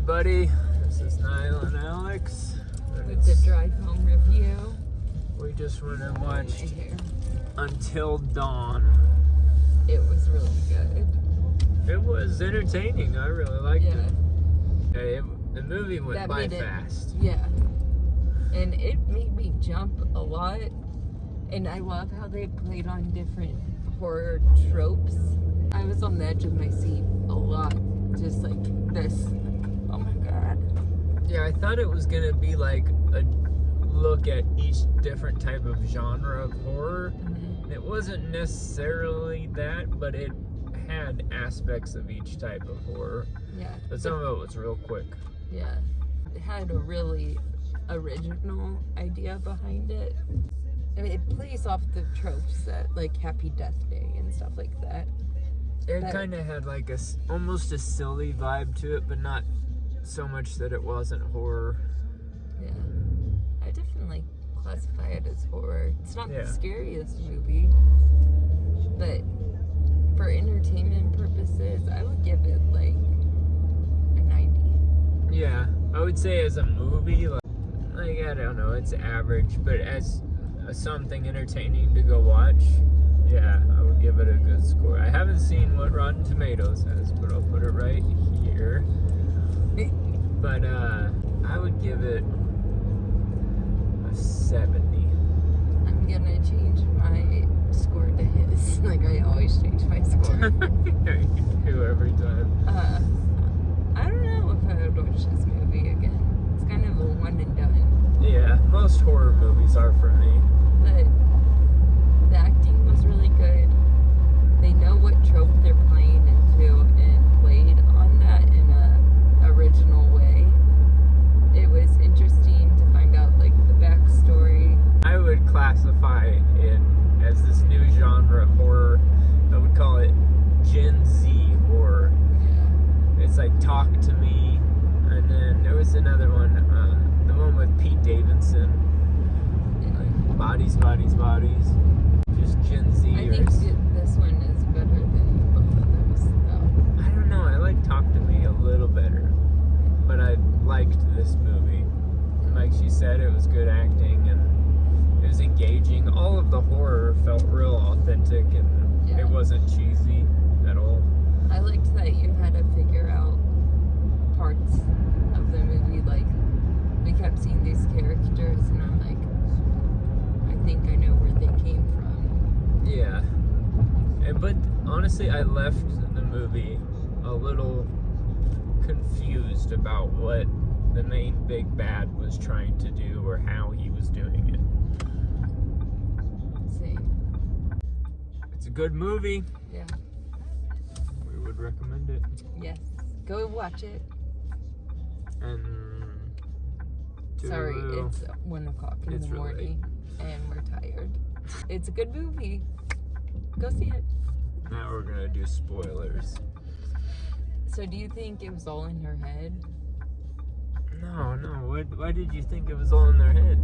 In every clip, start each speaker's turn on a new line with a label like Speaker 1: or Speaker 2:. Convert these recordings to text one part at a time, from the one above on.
Speaker 1: everybody. This is Niall and Alex.
Speaker 2: With the drive home review.
Speaker 1: We just went and watched Until Dawn.
Speaker 2: It was really good.
Speaker 1: It was entertaining. I really liked it. The movie went by fast.
Speaker 2: Yeah. And it made me jump a lot. And I love how they played on different horror tropes. I was on the edge of my seat a lot. Just like this. Oh my god.
Speaker 1: Yeah, I thought it was gonna be like a look at each different type of genre of horror.
Speaker 2: Mm-hmm.
Speaker 1: It wasn't necessarily that, but it had aspects of each type of horror.
Speaker 2: Yeah.
Speaker 1: But some of it was real quick.
Speaker 2: Yeah. It had a really original idea behind it. I mean, it plays off the tropes that, like, Happy Death Day and stuff like that.
Speaker 1: It kind of had like almost a silly vibe to it, but not so much that it wasn't horror.
Speaker 2: Yeah. I definitely classify it as horror. It's not the scariest movie, but for entertainment purposes, I would give it like a 90.
Speaker 1: Yeah, I would say as a movie, like I don't know, it's average, but as something entertaining to go watch, yeah, I would give it a good score. I haven't seen what Rotten Tomatoes has, but I'll put it right here. But I would give it a 70.
Speaker 2: I'm gonna change my score to his. Like I always change my score.
Speaker 1: Yeah, you do every time.
Speaker 2: I don't know if I would watch this movie again. It's kind of a one and done.
Speaker 1: Yeah, most horror movies are for me.
Speaker 2: But the acting was really good. They know what trope they're playing into and played on that in a original way. It was interesting to find out like the backstory.
Speaker 1: I would classify it as this new genre of horror. I would call it Gen Z horror.
Speaker 2: Yeah.
Speaker 1: It's like Talk to Me, and then there was another one, the one with Pete Davidson. Like Bodies, Bodies, Bodies. Just Gen Z.
Speaker 2: I think this one is better than both of those, though.
Speaker 1: I don't know. I like Talk to Me a little better, but I liked this movie. Like she said, it was good acting and it was engaging. All of the horror felt real authentic and it wasn't cheesy at all.
Speaker 2: I liked that you had to figure out parts of the movie. Like, we kept seeing these characters, and I'm like, I think I know where they came from.
Speaker 1: Yeah. But honestly, I left the movie a little confused about what the main big bad was trying to do or how he was doing it.
Speaker 2: Same.
Speaker 1: It's a good movie.
Speaker 2: Yeah.
Speaker 1: We would recommend it.
Speaker 2: Yes. Go watch it.
Speaker 1: And
Speaker 2: Sorry, it's 1 o'clock in the morning, and we're tired. It's a good movie. Go see it.
Speaker 1: Now we're gonna do spoilers.
Speaker 2: So do you think it was all in her head?
Speaker 1: No. Why did you think it was all in their head?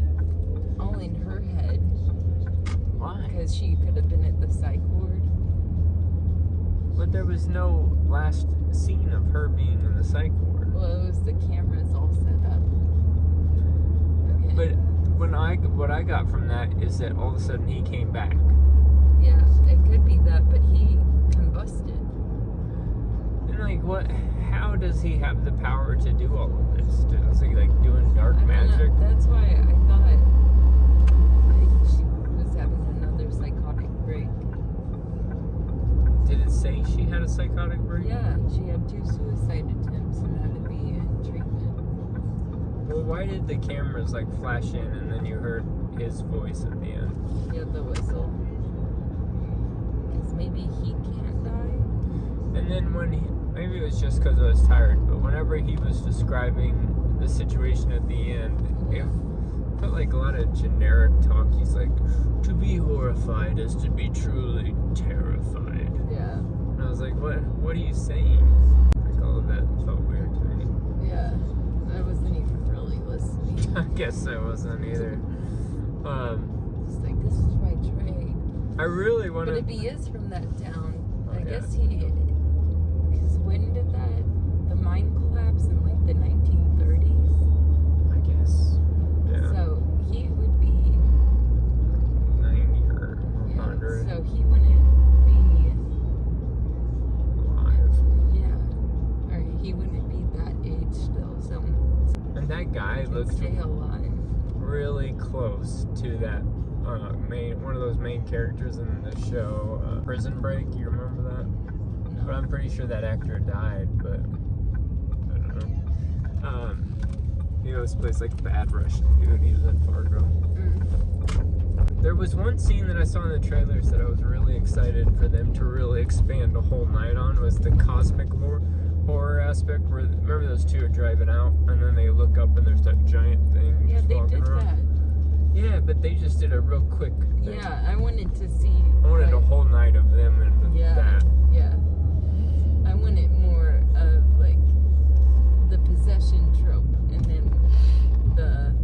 Speaker 2: All in her head.
Speaker 1: Why?
Speaker 2: Because she could have been at the psych ward.
Speaker 1: But there was no last scene of her being in the psych ward.
Speaker 2: Well, it was the cameras all set up. Okay.
Speaker 1: But what I got from that is that all of a sudden he came back.
Speaker 2: Yeah, it could be that, but he combusted.
Speaker 1: And like, what? How does he have the power to do all of this? Is he like doing dark magic?
Speaker 2: That's why I thought like she was having another psychotic break.
Speaker 1: Did it say she had a psychotic break?
Speaker 2: Yeah, she had 2 suicide attempts and had to be in treatment.
Speaker 1: Well, why did the cameras like flash in and then you heard his voice at the end?
Speaker 2: Yeah, the whistle. Because maybe he can't die.
Speaker 1: And then maybe it was just because I was tired, but whenever he was describing the situation at the end, it felt like a lot of generic talk. He's like, to be horrified is to be truly terrified.
Speaker 2: Yeah.
Speaker 1: And I was like, what are you saying? Like all of that felt weird to me.
Speaker 2: Yeah. I wasn't even really listening.
Speaker 1: I guess I wasn't either.
Speaker 2: It's like, this is my Trey.
Speaker 1: I really want to...
Speaker 2: But if he is from that town, I
Speaker 1: yeah.
Speaker 2: guess he... Because when did the mine collapse in like the 1990s?
Speaker 1: And that guy looks
Speaker 2: Stay alive.
Speaker 1: really close to that one of those main characters in the show, Prison Break. You remember that?
Speaker 2: No.
Speaker 1: But I'm pretty sure that actor died, but I don't know. He always plays like bad Russian dude. He was in Fargo. There was one scene that I saw in the trailers that I was really excited for them to really expand the whole night on, was the cosmic horror aspect, where remember those two are driving out and then they look up and there's that giant thing
Speaker 2: Yeah,
Speaker 1: just
Speaker 2: they
Speaker 1: walking
Speaker 2: did
Speaker 1: around.
Speaker 2: that.
Speaker 1: Yeah, but they just did a real quick thing.
Speaker 2: Yeah, I wanted to see.
Speaker 1: I wanted a
Speaker 2: like,
Speaker 1: whole night of them and
Speaker 2: Yeah,
Speaker 1: that.
Speaker 2: yeah. I wanted more of like the possession trope and then the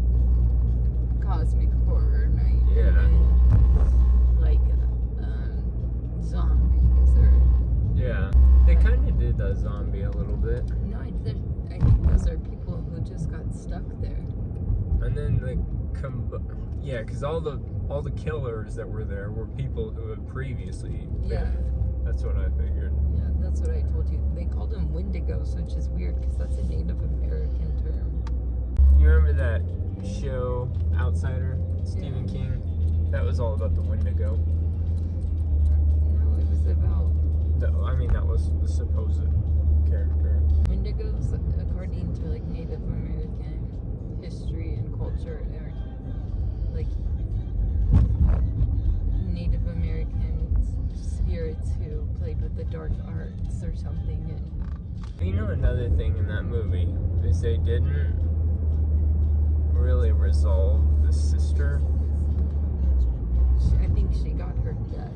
Speaker 2: cosmic horror night.
Speaker 1: Yeah.
Speaker 2: And then, like zombies or
Speaker 1: Yeah. They kind of did the zombie a little bit.
Speaker 2: no, I think those are people who just got stuck there.
Speaker 1: And then yeah, because all the killers that were there were people who had previously been.
Speaker 2: Yeah.
Speaker 1: That's what I figured.
Speaker 2: Yeah, that's what I told you. They called them Wendigos, which is weird because that's a Native American term.
Speaker 1: You remember that show, Outsider, Stephen King? That was all about the Wendigo.
Speaker 2: No, it was about
Speaker 1: That was the supposed character.
Speaker 2: Wendigos, according to like Native American history and culture, are like Native American spirits who played with the dark arts or something. And
Speaker 1: You know, another thing in that movie is they didn't really resolve the sister.
Speaker 2: I think she got her death.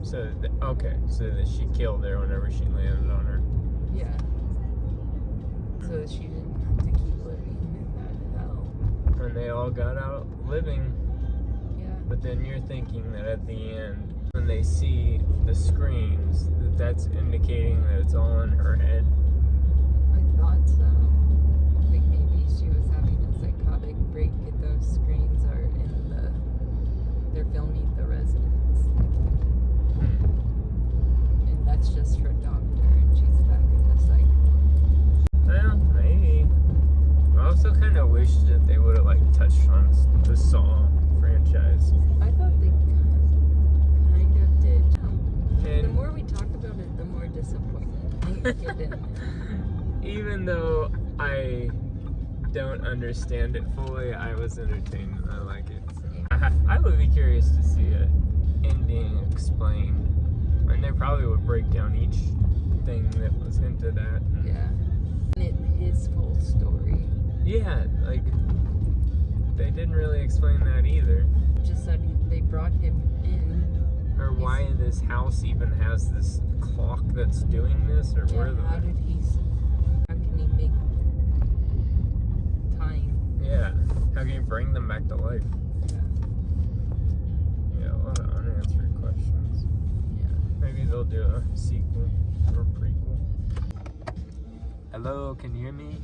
Speaker 1: So that she killed her whenever she landed on her.
Speaker 2: Yeah. So she didn't have to keep living in that hell.
Speaker 1: And they all got out living.
Speaker 2: Yeah.
Speaker 1: But then you're thinking that at the end, when they see the screams, that's indicating that it's all in her head.
Speaker 2: I thought so. Like maybe she was having a psychotic break and those screens are they're filming The Residence. And that's just her doctor and she's back in the cycle.
Speaker 1: Well, maybe. I also kind of wish that they would have touched on the Saw franchise.
Speaker 2: I thought they kind of did. The
Speaker 1: And
Speaker 2: more we talk about it, the more disappointed I get in it.
Speaker 1: even though I don't understand it fully, I was entertained. I like it. I would be curious to see it ending explained. And they probably would break down each thing that was hinted at.
Speaker 2: Yeah. And his full story.
Speaker 1: Yeah, they didn't really explain that either.
Speaker 2: Just that they brought him in.
Speaker 1: Or why this house even has this clock that's doing this, or where
Speaker 2: How can he make time?
Speaker 1: Yeah, how can you bring them back to life? Yeah, a lot of unanswered questions.
Speaker 2: Yeah.
Speaker 1: Maybe they'll do a sequel or prequel. Hello, can you hear me?